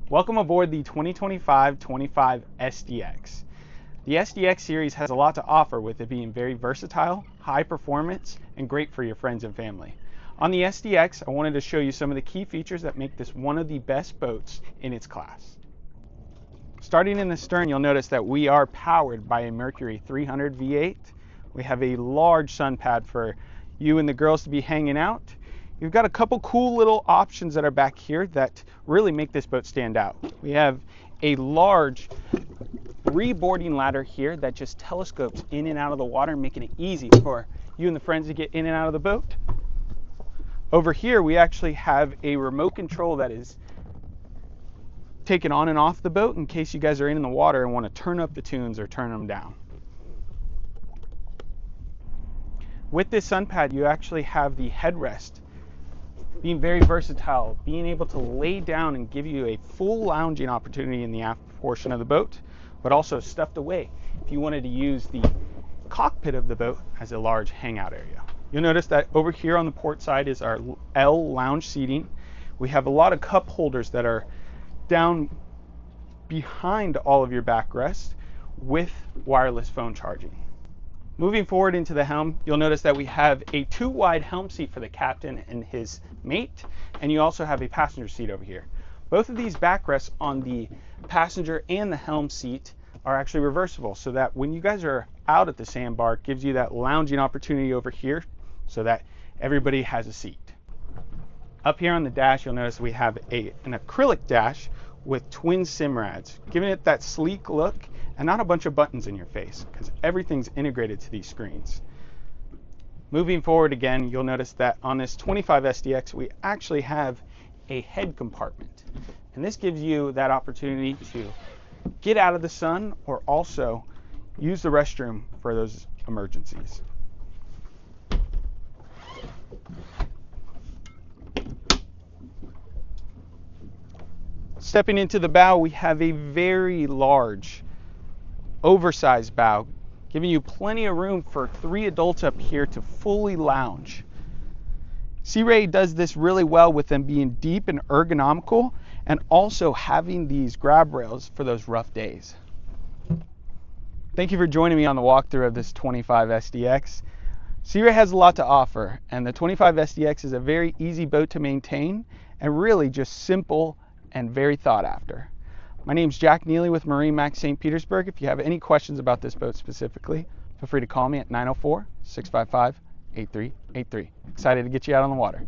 Welcome aboard the 2025 SDX. The SDX series has a lot to offer, with it being very versatile, high performance, and great for your friends and family. On the SDX, I wanted to show you some of the key features that make this one of the best boats in its class. Starting in the stern, you'll notice that we are powered by a Mercury 300 V8. We have a large sun pad for you and the girls to be hanging out. You've got a couple cool little options that are back here that really make this boat stand out. We have a large reboarding ladder here that just telescopes in and out of the water, making it easy for you and the friends to get in and out of the boat. Over here, we actually have a remote control that is taken on and off the boat in case you guys are in the water and want to turn up the tunes or turn them down. With this sun pad, you actually have the headrest being very versatile, being able to lay down and give you a full lounging opportunity in the aft portion of the boat, but also stuffed away if you wanted to use the cockpit of the boat as a large hangout area. You'll notice that over here on the port side is our L lounge seating. We have a lot of cup holders that are down behind all of your backrest with wireless phone charging. Moving forward into the helm, you'll notice that we have a 2-wide helm seat for the captain and his mate, and you also have a passenger seat over here. Both of these backrests on the passenger and the helm seat are actually reversible, so that when you guys are out at the sandbar, it gives you that lounging opportunity over here so that everybody has a seat. Up here on the dash, you'll notice we have an acrylic dash with twin Simrads, giving it that sleek look and not a bunch of buttons in your face, because everything's integrated to these screens. Moving forward again, you'll notice that on this 25 SDX, we actually have a head compartment. And this gives you that opportunity to get out of the sun or also use the restroom for those emergencies. Stepping into the bow, we have a very large, oversized bow, giving you plenty of room for 3 adults up here to fully lounge. Sea Ray does this really well with them being deep and ergonomical, and also having these grab rails for those rough days. Thank you for joining me on the walkthrough of this 25 SDX. Sea Ray has a lot to offer, and the 25 SDX is a very easy boat to maintain and really just simple and very thought after. My name's Jack Neely with MarineMax St. Petersburg. If you have any questions about this boat specifically, feel free to call me at 904-655-8383. Excited to get you out on the water.